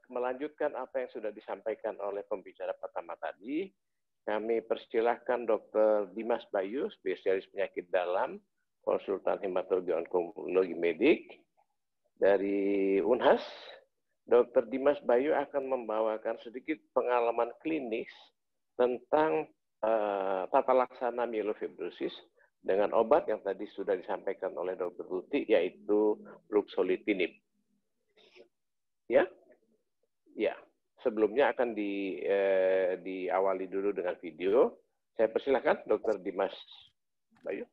Melanjutkan apa yang sudah disampaikan oleh pembicara pertama tadi, kami persilahkan Dr. Dimas Bayu, spesialis penyakit dalam, konsultan hematologi onkologi medik dari Unhas. Dr. Dimas Bayu akan membawakan sedikit pengalaman klinis tentang tata laksana myelofibrosis dengan obat yang tadi sudah disampaikan oleh Dr. Tuti, yaitu ruxolitinib. Ya, ya. Sebelumnya akan diawali dulu dengan video. Saya persilahkan Dr. Dimas Bayu.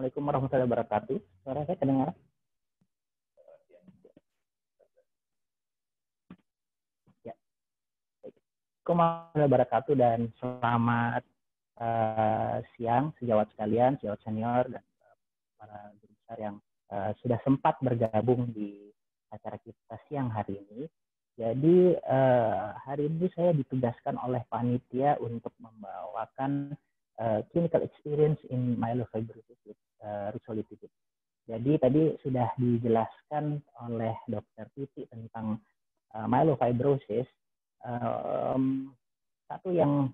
Assalamualaikum warahmatullahi wabarakatuh. Suara saya kedengaran? Ya. Assalamualaikum warahmatullahi wabarakatuh dan selamat siang sejawat sekalian, sejawat senior dan para guru besar yang sudah sempat bergabung di acara kita siang hari ini. Jadi hari ini saya ditugaskan oleh panitia untuk membawakan clinical experience in myelofibrosis with ruxolitinib. Jadi tadi sudah dijelaskan oleh Dr. Tuti tentang myelofibrosis. Satu yang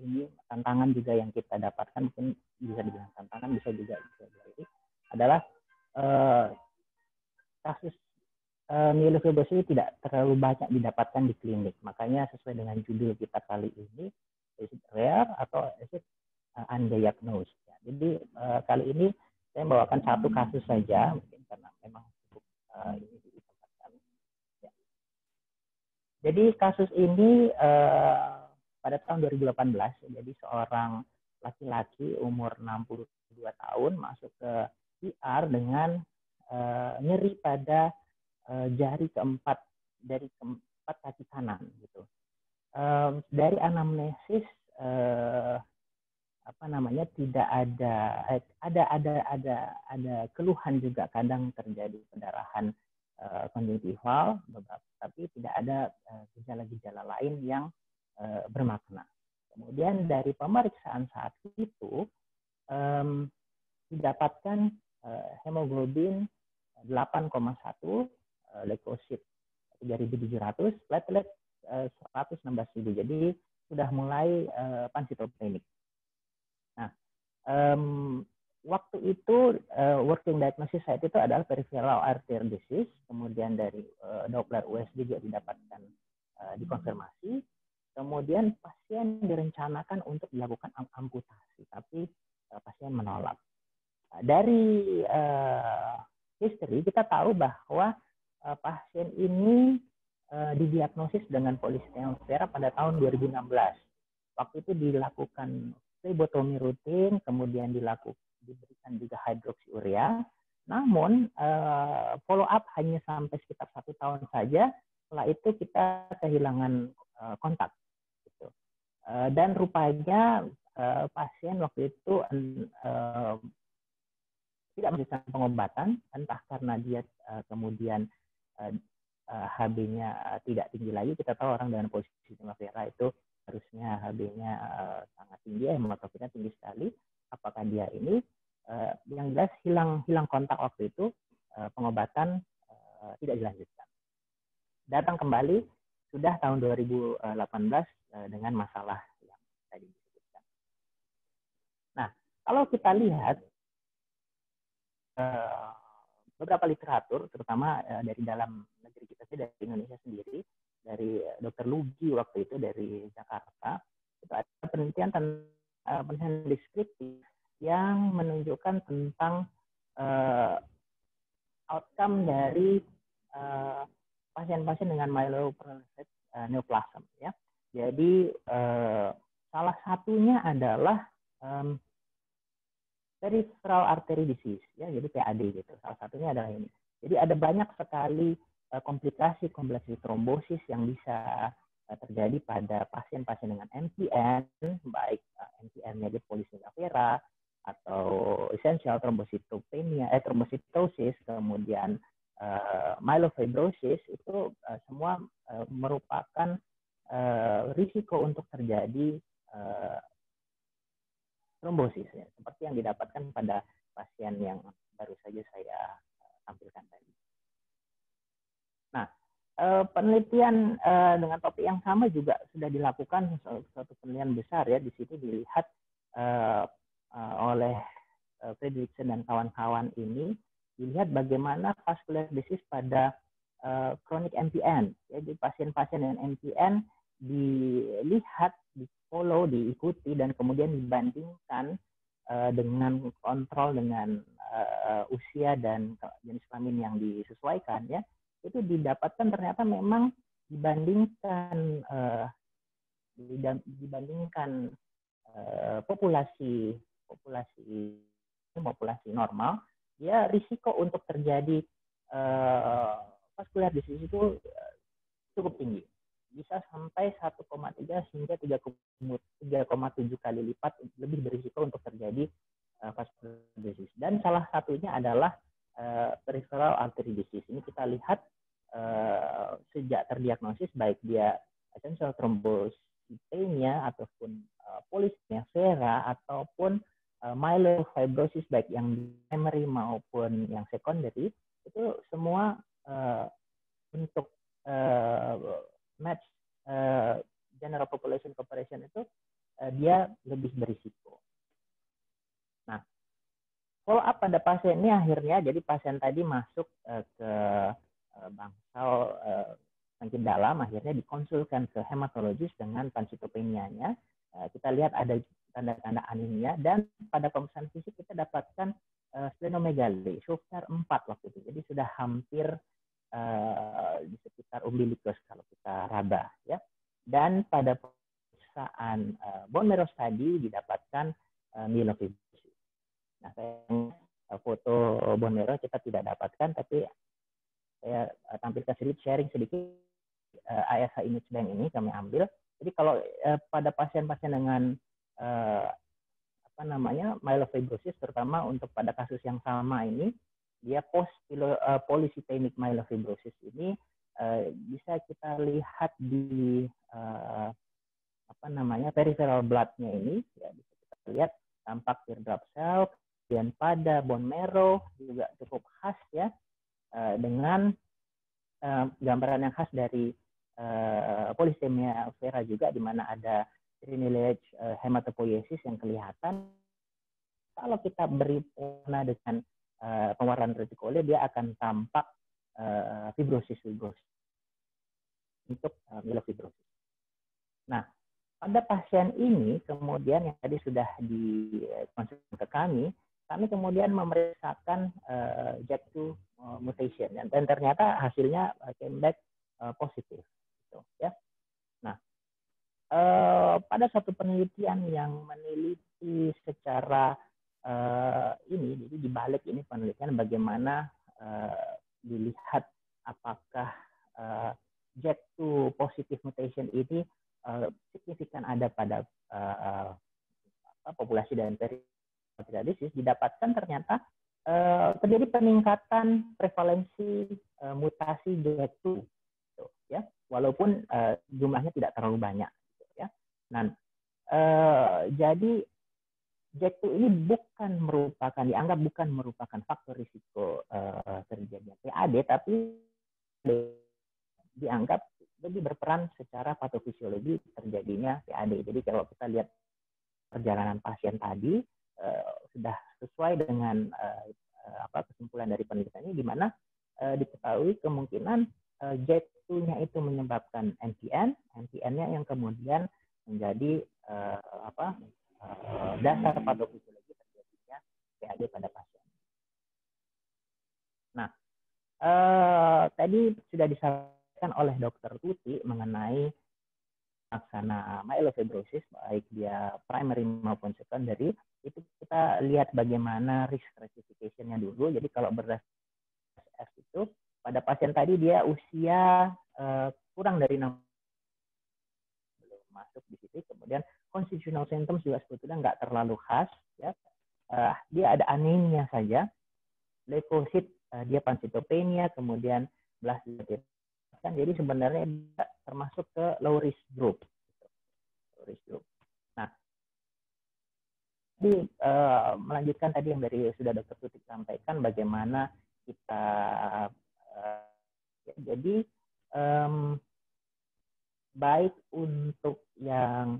ini tantangan juga yang kita dapatkan, mungkin bisa dibilang tantangan, bisa juga ini adalah kasus myelofibrosis tidak terlalu banyak didapatkan di klinik. Makanya sesuai dengan judul kita kali ini, is it rare atau is it undiagnosed. Ya, jadi kali ini saya membawakan satu kasus saja, mungkin karena memang cukup ini ditempatkan. Ya. Jadi kasus ini pada tahun 2018, jadi seorang laki-laki umur 62 tahun masuk ke IR dengan nyeri pada jari keempat dari keempat kaki kanan gitu. Dari anamnesis tidak ada keluhan juga, kadang terjadi pendarahan konjungtival, tapi tidak ada gejala-gejala lain yang bermakna. Kemudian dari pemeriksaan saat itu didapatkan hemoglobin 8,1, leukosit 3.700, platelet 116.000. Jadi sudah mulai pansitopenik. Nah, waktu itu working diagnosis saat itu adalah peripheral arterial disease, kemudian dari Doppler USG juga didapatkan dikonfirmasi. Kemudian pasien direncanakan untuk dilakukan amputasi, tapi pasien menolak. Dari history kita tahu bahwa pasien ini didiagnosis dengan polistemia vera pada tahun 2016. Waktu itu dilakukan flebotomi rutin, kemudian diberikan juga hidroksiurea. Namun follow up hanya sampai sekitar 1 tahun saja. Setelah itu kita kehilangan kontak. Gitu. Dan rupanya pasien waktu itu tidak melanjutkan pengobatan, entah karena dia kemudian HB-nya tidak tinggi lagi. Kita tahu orang dengan polistemia vera itu harusnya HB-nya sangat tinggi, hematokritnya tinggi sekali. Apakah dia ini? Yang jelas hilang kontak waktu itu, pengobatan tidak dilanjutkan. Datang kembali sudah tahun 2018 dengan masalah yang tadi disebutkan. Nah, kalau kita lihat beberapa literatur, terutama dari dalam negeri kita, dari Indonesia sendiri, dari Dr. Lugi waktu itu dari Jakarta, itu ada penelitian deskriptif yang menunjukkan tentang outcome dari pasien-pasien dengan myeloproliferative neoplasm ya. Jadi salah satunya adalah peripheral artery disease ya, jadi PAD gitu. Salah satunya adalah ini. Jadi ada banyak sekali komplikasi trombosis yang bisa terjadi pada pasien-pasien dengan MPN, baik MPN-nya polycythemia vera atau essential thrombocytopenia, trombositosis, kemudian myelofibrosis, itu semua merupakan risiko untuk terjadi trombosis ya, seperti yang didapatkan pada pasien yang baru saja saya tampilkan tadi. Nah, penelitian dengan topik yang sama juga sudah dilakukan, suatu penelitian besar ya. Di sini dilihat oleh Fredrickson dan kawan-kawan ini, dilihat bagaimana vascular disease pada chronic MPN. Jadi pasien-pasien dengan MPN dilihat, di-follow, diikuti, dan kemudian dibandingkan dengan kontrol dengan usia dan jenis kelamin yang disesuaikan ya. Itu didapatkan ternyata memang dibandingkan populasi normal, ya risiko untuk terjadi vascular disease itu cukup tinggi, bisa sampai 1,3 hingga 3,7 kali lipat lebih berisiko untuk terjadi vascular disease. Dan salah satunya adalah peripheral artery disease. Ini kita lihat sejak terdiagnosis, baik dia essential thrombocytopenia ataupun polycythemia vera ataupun myelofibrosis, baik yang primary maupun yang secondary, itu semua untuk match general population comparison itu dia lebih berisiko. Nah, follow up pada pasien ini akhirnya, jadi pasien tadi masuk ke bangsal semakin dalam, akhirnya dikonsulkan ke hematologis dengan pansitopenianya. Kita lihat ada tanda-tanda anemia, dan pada pemeriksaan fisik kita dapatkan splenomegaly, Schoffer 4 waktu itu. Jadi sudah hampir di sekitar umbilicus kalau kita raba ya. Dan pada pemeriksaan bone marrow study didapatkan myelofibrosis. Nah, foto bone marrow kita tidak dapatkan, tapi saya tampilkan sedikit, sharing sedikit ASH image bank ini kami ambil. Jadi kalau pada pasien-pasien dengan myelofibrosis, terutama untuk pada kasus yang sama ini, dia polycythemic myelofibrosis ini bisa kita lihat di peripheral blood-nya ini, ya, bisa kita lihat tampak teardrop cell, dan pada bone marrow juga cukup khas ya, dengan gambaran yang khas dari polycythemia vera juga, di mana ada lineage hematopoiesis yang kelihatan. Kalau kita beri warna dengan pewarnaan retikuler, dia akan tampak fibrosis untuk myelofibrosis. Nah, pada pasien ini kemudian yang tadi sudah dikonsultasi ke kami kemudian memeriksakan JAK2 mutation, dan ternyata hasilnya came back positif, gitu, ya. Nah, pada satu penelitian yang meneliti secara ini, jadi dibalik ini penelitian bagaimana dilihat apakah JAK2 positive mutation ini signifikan ada pada populasi dan peripheral disease, didapatkan ternyata terjadi peningkatan prevalensi mutasi JAK2, gitu, ya, walaupun jumlahnya tidak terlalu banyak, gitu, ya. Nah, jadi JAK2 ini dianggap bukan merupakan faktor risiko terjadinya PAD, tapi dianggap lebih berperan secara patofisiologi terjadinya PAD. Jadi kalau kita lihat perjalanan pasien tadi sudah sesuai dengan kesimpulan dari penelitian ini, di mana diketahui kemungkinan JAK2-nya itu menyebabkan MPN-nya yang kemudian menjadi dasar patofisiologi terjadi Tadi sudah disampaikan oleh Dr. Tuti mengenai laksana myelofibrosis, baik dia primary maupun secondary, itu kita lihat bagaimana risk stratification-nya dulu. Jadi kalau berdasarkan itu, pada pasien tadi dia usia kurang dari 6 belum masuk di situ. Kemudian constitutional symptoms juga sebetulnya nggak terlalu khas, ya. Dia ada anemia saja, leukosit, dia pancytopenia, kemudian belas kan, jadi sebenarnya termasuk ke low risk group. Nah, jadi melanjutkan tadi yang dari sudah Dr. Tutik sampaikan, bagaimana kita jadi baik untuk yang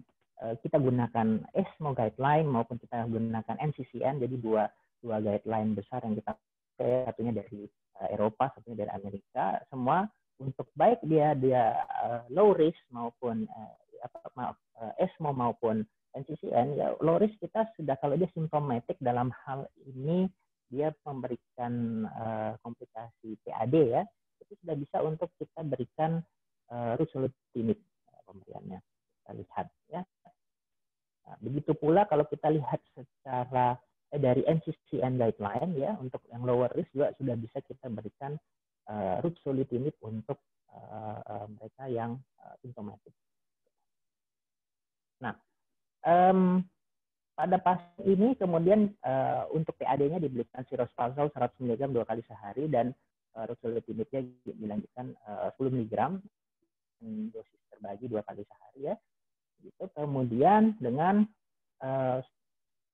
kita gunakan ESMO guideline maupun kita gunakan NCCN, jadi dua guideline besar yang kita pakai, satunya dari Eropa, satunya dari Amerika, semua untuk baik dia low risk maupun ESMO maupun NCCN, ya low risk kita sudah, kalau dia simptomatik dalam hal ini dia memberikan komplikasi PAD, ya, itu sudah bisa untuk kita berikan ruxolitinib pemberiannya, kita lihat, ya. Nah, begitu pula kalau kita lihat secara dari NCCN guideline, ya, untuk yang lower risk juga sudah bisa kita berikan ruxolitinib untuk mereka yang simptomatik. Nah, pada pasien ini kemudian untuk PAD-nya diberikan ciprofloxacin 100 mg 2 kali sehari, dan ruxolitinibnya dilanjutkan 10 mg dosis terbagi 2 kali sehari, ya. Gitu. Kemudian dengan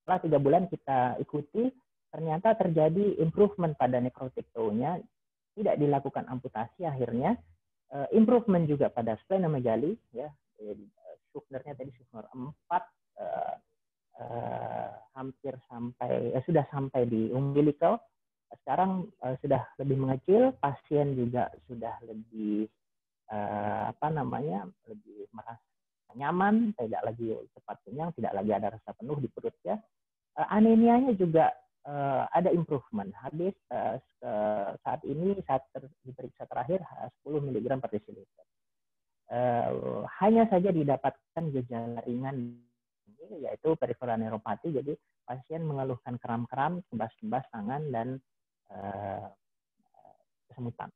setelah 3 bulan kita ikuti, ternyata terjadi improvement pada necrotic toe-nya, tidak dilakukan amputasi akhirnya, improvement juga pada splenomegaly, ya. Schuchner-nya tadi Schuchner 4 hampir sampai sudah sampai di umbilical. Sekarang sudah lebih mengecil, pasien juga sudah lebih lebih merasa nyaman, tidak lagi cepat kenyang, tidak lagi ada rasa penuh di perut, ya. Anemianya juga ada improvement. Habis saat ini saat diperiksa terakhir 10 mg per desiliter. Hanya saja didapatkan gejala ringan, yaitu peripheral neuropati. Jadi pasien mengeluhkan kram-kram, kebas-kebas tangan, dan kesemutan.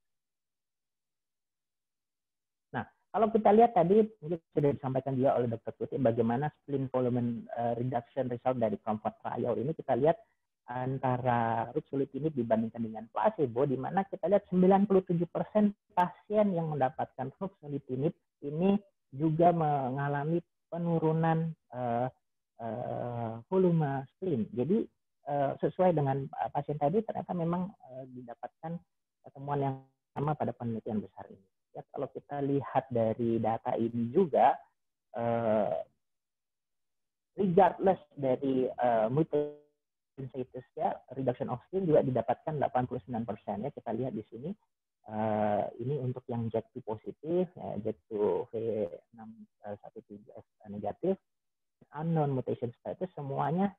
Nah, kalau kita lihat tadi sudah disampaikan juga oleh Dr. Tuti bagaimana spleen volume reduction result dari COMFORT trial ini. Kita lihat antara ruxolitinib dibandingkan dengan placebo, di mana kita lihat 97% pasien yang mendapatkan ruxolitinib ini juga mengalami penurunan volume spleen. Jadi sesuai dengan pasien tadi, ternyata memang didapatkan temuan yang sama pada penelitian besar ini. Ya, kalau kita lihat dari data ini juga, regardless dari mutation status, ya, reduction of spleen juga didapatkan 89%, ya. Kita lihat di sini, ini untuk yang JAK2 positif, ya, JAK2 V617F negatif, unknown mutation status, semuanya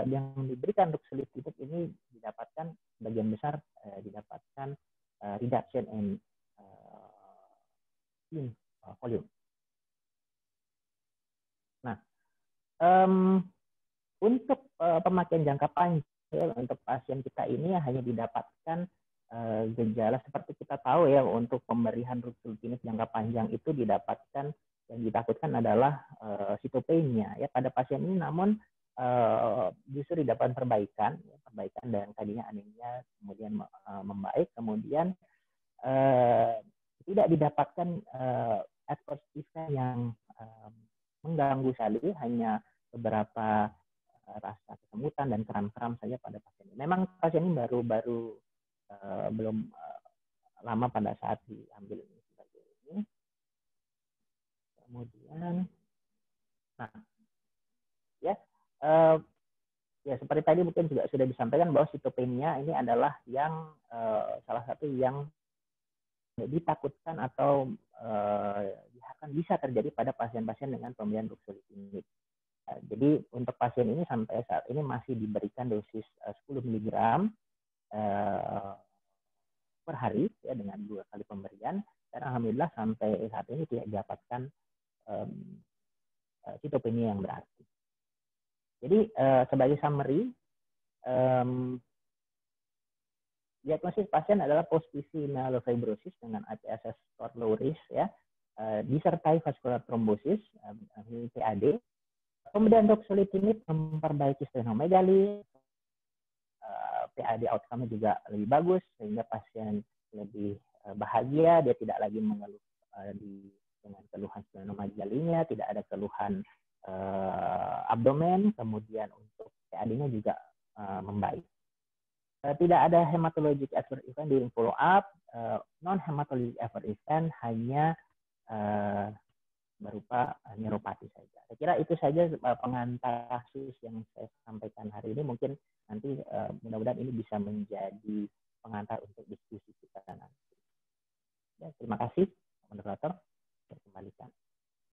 yang diberikan ruxolitinib ini didapatkan sebagian besar didapatkan reduction in spleen volume. Nah, untuk pemakaian jangka panjang untuk pasien kita ini hanya didapatkan gejala seperti kita tahu, ya, untuk pemberian ruxolitinib jangka panjang itu didapatkan, yang ditakutkan adalah sitopenia, ya, pada pasien ini. Namun justru didapatkan perbaikan, dan tadinya anemia kemudian membaik, kemudian tidak didapatkan adverse event yang mengganggu sekali, hanya beberapa rasa kesemutan dan kram-kram saja pada pasien ini. Memang pasien ini baru belum lama pada saat diambil ini. Kemudian, nah, ya, ya seperti tadi mungkin juga sudah disampaikan bahwa sitopenia ini adalah yang salah satu yang ditakutkan atau akan bisa terjadi pada pasien-pasien dengan pemberian ruxolitinib. Jadi untuk pasien ini sampai saat ini masih diberikan dosis 10 mg per hari ya dengan 2 kali pemberian, dan alhamdulillah sampai saat ini tidak didapatkan sitopenia yang berarti. Jadi sebagai summary, diagnosis pasien adalah posisi myelofibrosis dengan IPSS score low risk ya, disertai vascular thrombosis, PAD. Kemudian ruxolitinib memperbaiki splenomegali, PAD outcome-nya juga lebih bagus sehingga pasien lebih bahagia, dia tidak lagi mengeluh dengan keluhan splenomegaly-nya, tidak ada keluhan abdomen, kemudian untuk PAD-nya juga membaik. Tidak ada hematologic adverse event during follow up, non-hematologic adverse event hanya berupa neuropati saja. Saya kira itu saja pengantar kasus yang saya sampaikan hari ini. Mungkin nanti mudah-mudahan ini bisa menjadi pengantar untuk diskusi kita nanti. Ya, terima kasih, moderator. Saya kembalikan.